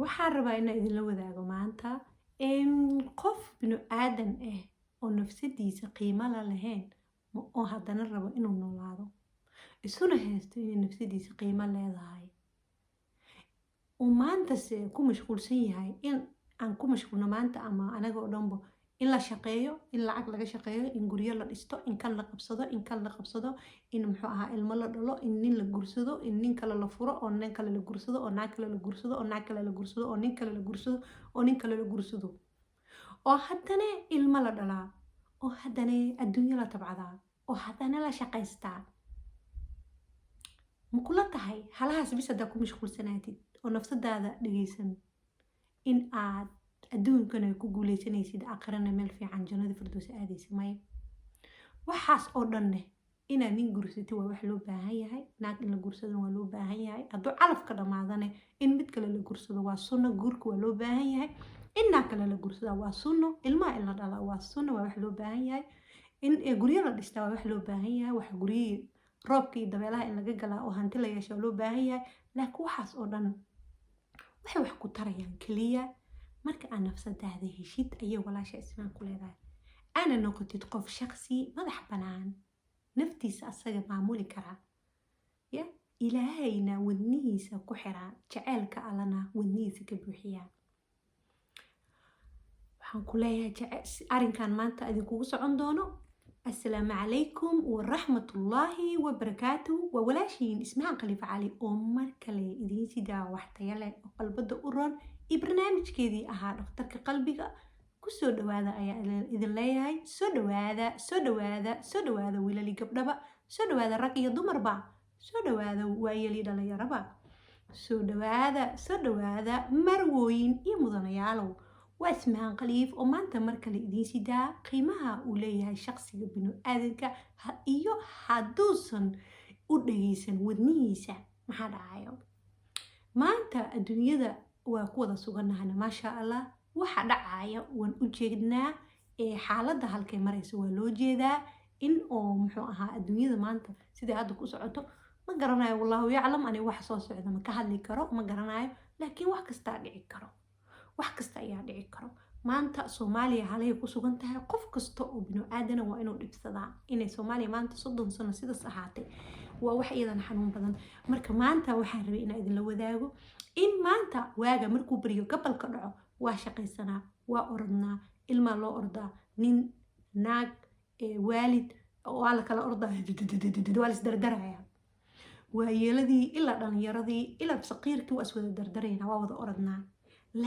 waxaan rabaa inaan idinla wadaago maanta qof binu aadan ah oo nafsadiisa qiimo la lahayn oo haddana rabo inuu noolaado isuna haysto inay nafsadiisa qiimo leedahay uu maantase ku mashquulsan yahay in aan ku mashquulno maanta ama anaga oo dhanbo in la shaqeeyo in lacag laga shaqeeyo in guryo la dhisto in kan la qabsado in muxuu ahaa ilmo la dhalo in nin la gursado in nin kale la furo oo nin kale la gursado oo naag kale la gursado oo naag kale la gursado oo nin kale la gursado oo nin kale la gursado oo haddana ilmo la dhalaa oo haddana adduunyo la tabcadaa oo haddana la shaqaystaa ma kula tahay halahaas bis haddaa ku mashquulsanaatid oo nafsadaada dhegeysan in aad adduunkana ku guuleysanaysid aakhirana meel fiican jannada firdaws aadaysa maya waxaas oo dhanne inaad nin gursatid waa wax loo baahan yahay naag in la gursadana waa loo baahan yahay hadduu calafka dhammaadane in mid kale la gursado waa sunno guurka waa loo baahan yahay in naag kale la gursada waa sunno ilmaha in la dhalaa waa sunno waa wax loo baahan yahay in guryo la dhistaa waa wax loo baahan yahay wax guryihii roobka iyo dabeelaha in laga galaa oo hanti la yeesha waa loo baahan yahay laakiin waxaas oo dhan waxay wax ku tarayaan keliya marka aad nafsadaada heshid ayay walaasha ismaan ku leedahay aana noqotid qof shaqsi madax bannaan naftiisa asaga maamuli karaa ya ilaahayna wadnihiisa ku xiraa jaceylka allana wadnihiisa ka buuxiyaa waxaan ku leeyahay arrinkan maanta idinkugu socon doono السلام عليكم ورحمة الله وبركاته وولاشين اسمها خليفة علي أمر كلي إذن سيدا وحتيالي وقلبدا أوران برنامج كذي أها دكتورك قلبك كسو دوادا أيا إذن ليهاي سو دوادا ويلا لي قبضبا سو دوادا راكي دمر با سو دوادا ويلي دالي ربا سو دوادا مروين يمضانيالو واسمها قليف وما أنت مركلي إدين سيدا قيمها وليها شخصي بنو آذنك إيو حدوثا ودهيسا ودنيسا محاد عايو ما أنت الدنيا دا وقوة سوغنها ما شاء الله وحاد عايو وان أجيدنا حالة دا هالكي مريس ولوجي دا إن محوها الدنيا دا ما أنت سيدا هادو كسعوتو ما قرناي والله يعلم أني وحصوص عدا ما كهالي كرو ما قرناي لكن وحكستا دعي كرو wax kasta ayaa dhici karo maanta Soomaaliya halay ku sugan tahay qof kasta oo binu aadan waa inuu dhibsadaa inay Soomaaliya maanta 30 sano sidaas ahaatay waa wax iyadan xanuun badan marka maanta waxaan rabay inaan idin la wadaago in maanta waaga markuu bariyo gabalka dhaco waa shaqaysanaa waa orodnaa ilma loo ordaa nin naag waalid oo la kala ordaa waa is dardaraya waa yeeladii ilaa dhalinyaradii ilaa saqiirkii waa iswada dardarayna waa wada orodnaa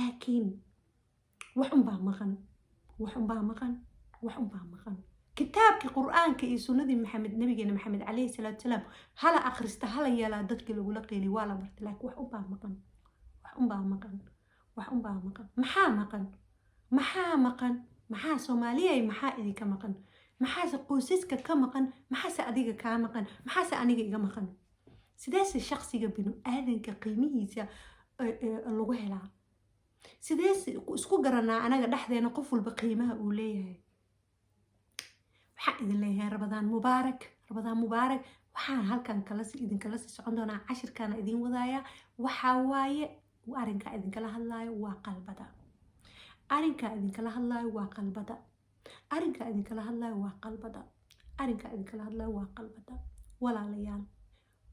لكن وحن بها مغن كتابك القرآن كي سنة محمد نبينا محمد عليه الصلاة والسلام هلا أخرست هلا يلا دتك اللي قلقي لي ولا مرت لك وحن بها مغن محا مغن محا سومالية محا إذي كمغن محا سقوسيسك كمغن محا سأديك كمغن محا سأنيك كمغن سداس الشخصي بنو آذن كقيمية اللغة sidees isku garanaa anaga dhaxdeena qof walba qiimaha uu leeyahay waxaan idin leeyahay Ramadaan mubaarak waxaan halkan idin kala socon doonaa cashirkana idin wadaaya waxa waaye arrinka idin kala hadlaayo waa qalbada walaalayaal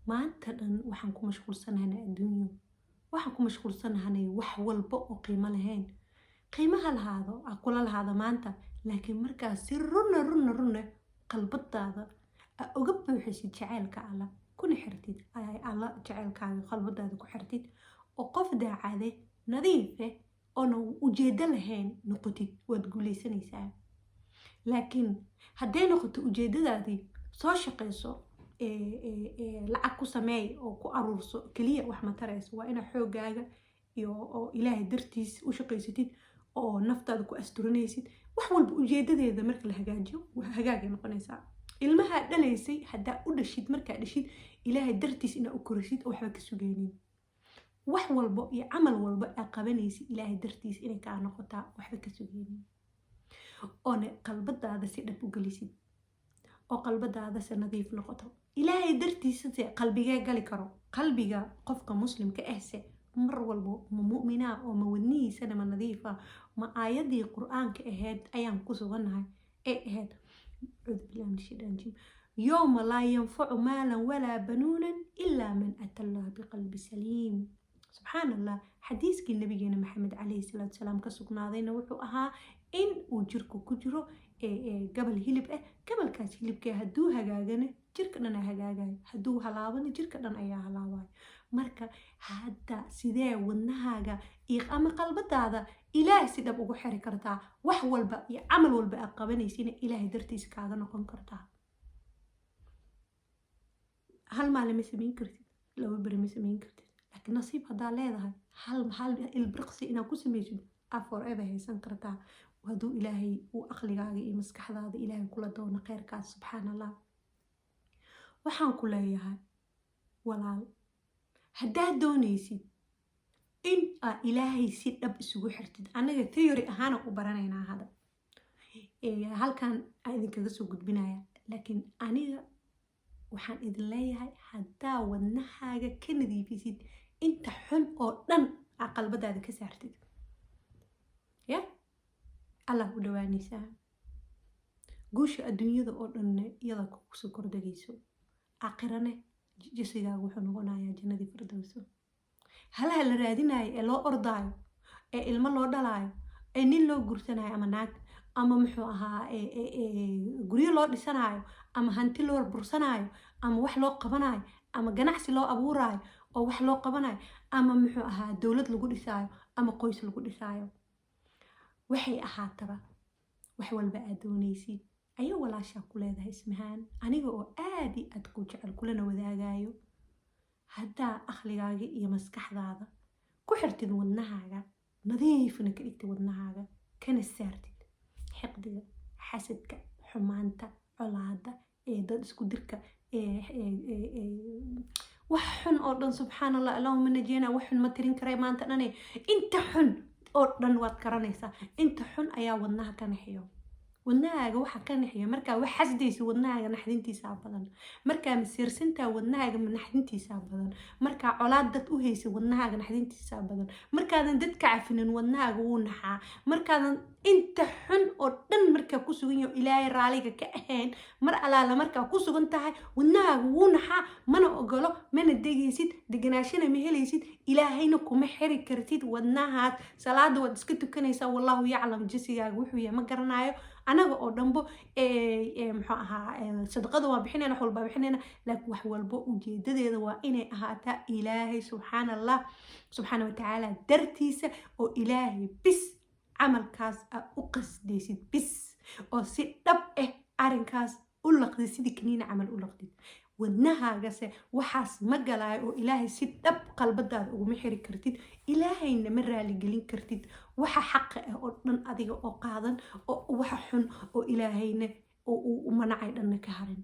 maanta dhan waxaan ku mashquulsanahay adduunyo waxaan ku mashquulsanahay wax walba oo qiimo lahayn qiimaha lahaado kula lahaado maanta laakiin markaas si runa qalbadaada uga buuxisid jaceylka alla kuna xirtid ay alla jaceylkaaga qalbadaada ku xirtid oo qof daacade nadiif oo ujeedo lahayn noqotid waad guuleysanaysaa laakiin hadday noqoto ujeedadaadii soo shaqeyso lacag ku sameey oo ku aruurso kaliya wax ma tarayso waa ina xoogaaga iyo oo ilaahay dartiis u shaqeysatid oo naftaada ku asturanaysid wax walba ujeedadeeda marka la hagaajiyo waa hagaagay noqonaysaa ilmaha dhalaysay haddaa u dhashid markaa dhashid ilaahay dartiis ina u korisid oo waxba ka sugaynin wax walba iyo camal walba aad qabanaysid ilaahay dartiis inay kaa noqotaa waxba ka sugaynin oona qalbadaada si dhab u gelisid oo qalbadaada si nadiif noqoto ilaahay dartiisa qalbiga gali karo qalbiga qofka muslimka ahse mar walbo ma mu'mina oo ma wadnihiisana ma nadiifa ma aayadii qur-aanka ahayd ayaan ku sugannahay ee ahayd أعوذ بالله من الشيطان الرجيم يوم لا ينفع مالا ولا بنونا إلا من أتى الله بقلب سليم سبحان الله حديث النبي محمد عليه الصلاة والسلام كسقنا ذينا وحوها إن وجركو كجرو قبل هلب قبل كاس هلب كي هدو هجاجنا جركنا هجاجاي هدو هلاونا جركنا أيها هلاواي marka hadda sidee wadnahaaga iyo ama qalbadaada ilaahay sida ugu xiri kartaa wax walba iyo amal walba aad qabanaysiina ilaahay dartiisa kaaga noqon kartaa hal maalin ma samayn kartid laba beri ma samayn kartid laakiin nasiib haddaa leedahay hal ilbirqsi inaad ku samaysid forever haysan kartaa hadduu ilaahay uu aqligaaga iyo maskaxdaada ilaahay kula doono khayrkaas subxaan allah waxaan ku leeyahay walaal haddaad doonaysid in aad ilaahay si dhab isugu xirtid anaga theory ahaana u baranaynaa hada halkan aan idinkaga soo gudbinaya laakiin aniga waxaan idin leeyahay haddaa wadnahaaga ka nadiifisid inta xun oo dhan aa qalbadaada ka saartid ya allah u dhawaanaysaa guusha adduunyada oo dhanne iyada kusoo kordhagayso aakhirane jisigaaga wuxuu noqonayaa jannadii firdawso halaha la raadinayo ee loo ordaayo ee ilmo loo dhalaayo ee nin loo gursanayo ama naag ama muxuu ahaa guryo loo dhisanayo ama hanti loo bursanayo ama wax loo qabanayo ama ganacsi loo abuurayo oo wax loo qabanayo ama muxuu ahaa dowlad lagu dhisaayo ama qoys lagu dhisaayo waxay ahaataba wax walba aad doonaysid ayaa walaashaa ku leedahay ismahaan aniga oo aad iyo aad ku jecel kulana wadaagayo haddaa aqligaaga iyo maskaxdaada ku xirtid wadnahaaga nadiifna ka dhigtid wadnahaaga kana saartid xiqdiga xasadka xumaanta colaada dad isku dirka wax xun oo dhan subxaan allah allahuma najina wax xun ma tirin karay maanta dhane inta xun oo dhan waad garanaysaa inta xun ayaa wadnaha ka naxiyo wadnahaaga waxa ka naxiyo markaa wax xasdaysa wadnahaaga naxdintiisa badan markaa masiirsantaa wadnahaaga naxdintiisa badan markaa colaad dad u haysa wadnahaaga naxdintiisa badan markaadan dadka cafinin wadnahaaga wuu naxaa markaadan inta xun oo dhan markaa ku sugan yahay ilaahay raaliga ka ahayn mar alaala markaa ku sugan tahay wadnahaaga wuu naxaa mana ogolo mana degaysid deganaashana ma helaysid ilaahayna kuma xiri kartid wadnahaas salaada waad iska tukanaysaa wallahu yaclam jasigaaga wuxuu yahay ma garanayo anaga oo dhanbo muxuu ahaa sadaqada waa bixinayna wax walba bixinayna laakiin wax walba ujeedadeeda waa inay ahaataa ilaahay subxaan allah subxaana watacaala dartiisa oo ilaahay bis camalkaas aad u qasdaysid bis oo si dhab arrinkaas u laqdid sidii kaniina camal u laqdid wadnahaagase waxaas ma galaayo oo ilaahay si dhab qalbadaada uguma xiri kartid ilaahayna ma raaligelin kartid waxa xaqa ah oo dhan adiga oo qaadan oo waxa xun oo ilaahayna oo u manacay dhanna ka harin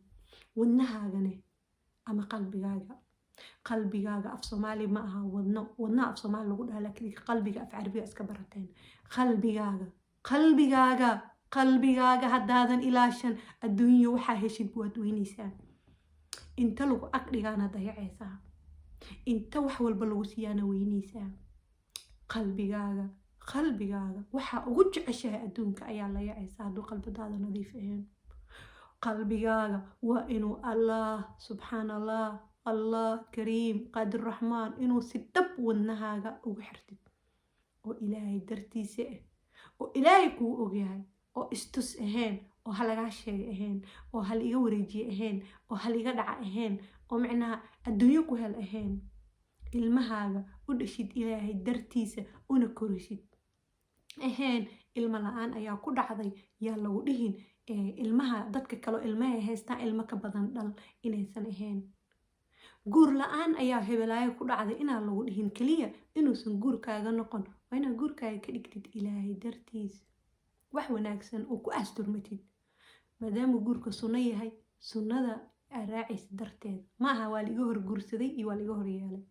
wadnahaagane ama qalbigaaga af soomaali ma aha wadnaha af soomaali lagu dhaha laakiin qalbiga af carabiga iska barateen qalbigaaga haddaadan ilaashan adduunyo waxaa heshid waad weynaysaa inta lagu aqdhigaana dayacaysaa inta wax walba lagu siiyaana weynaysaa qalbigaaga waxaa ugu jeceshahay adduunka ayaa la yacaysaa hadduu qalbadaada nadiif ahayn qalbigaaga waa inuu allah subxaan allah kariim qaadir raxmaan inuu si dhab wadnahaaga ugu xirtid oo ilaahay dartiisa oo ilaahay kuu ogyahay oo istus ahayn oo halagaa sheega ahayn oo hal iga wareejiye ahayn oo hal iga dhaca ahayn oo micnaha adduunyo ku hel ahayn ilmahaaga u dhashid ilaahay dartiisa una korisid ahayn ilmo la-aan ayaa ku dhacday yaa lagu dhihin ilmaha dadka kaloo ilmahay haystaan ilmo ka badan dhal inaysan ahayn guur la-aan ayaa hebelaayo ku dhacday inaan lagu dhihin keliya inuusan guurkaaga noqon waa inaad guurkaaga ka dhigtid ilaahay dartiisa wax wanaagsan oo ku asturmatid maadaama guurka sunno yahay sunnada aad raacaysa darteed ma aha waa liga hor guursaday iyo waa liga hor yeelay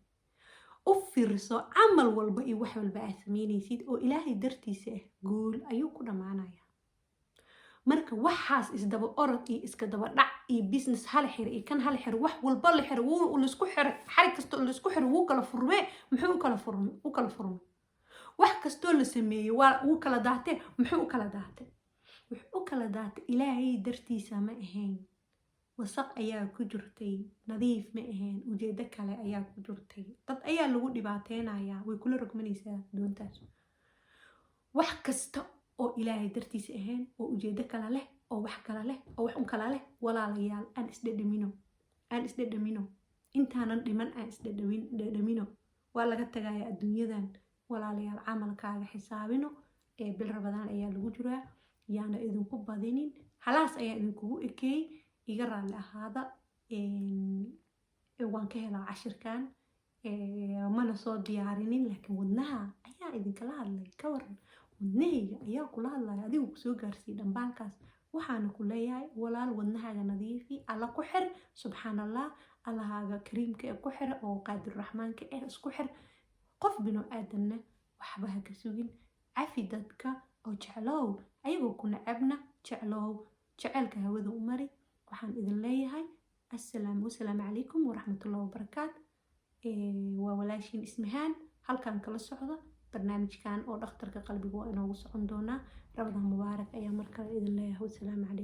u fiirso camal walba iyo wax walba aad samaynaysid oo ilaahay dartiisa guul ayuu ku dhammaanaya marka waxaas isdaba orod iyo iska daba dhac iyo business hal xir iyo kan hal xir wax walba la xir wuu la isku xir xarig kasto la isku xir wuu kala furmee muxuu u kala furmay wax kasto la sameeyo waa uu kala daatay muxuu u kala daatay wuxuu u kala daatay ilaahay dartiisa ma ahayn wasaq ayaa ku jirtay nadiif ma ahayn ujeedo kale ayaa ku jirtay dad ayaa lagu dhibaateynayaa way kula rogmanaysaa doontaas wax kasta oo ilaahay dartiisa ahayn oo ujeedo kale leh oo wax kale leh oo wax un kale leh walaalayaal aan isdhadhamino intaanan dhiman aan isdhadhamino waa laga tagayaa adduunyadan walaalayaal camalkaaga xisaabino bil Ramadaan ayaa lagu jiraa yaana idinku badinin halaas ayaa idinkugu ekeey iga raali ahaada waan ka helaa cashirkan mana soo diyaarinin laakiin wadnaha ayaa idinkala hadlay ka waran wadnahayga ayaa kula hadlaya adigu kusoo gaarsiiyey dhambaalkaas waxaana ku leeyahay walaal wadnahaaga nadiifi alla ku xir subxaanallah allahaaga kariimka ee ku xir oo qaadir raxmaanka ee isku xir qof bino aadanna waxba ha ka sugin cafi dadka oo jeclow ayagoo ku nacabna jeclow jecelka hawada u mari waxaan idin leeyahay assalaamu calaykum waraxmatullahi wabarakaatu waa walaashiin Ismahaan halkan kala socda barnaamijkan oo dhakhtarka qalbiga waa inoogu socon doonaa Ramadaan mubaarak ayaa markale idin leeyahay assalaamu calaykum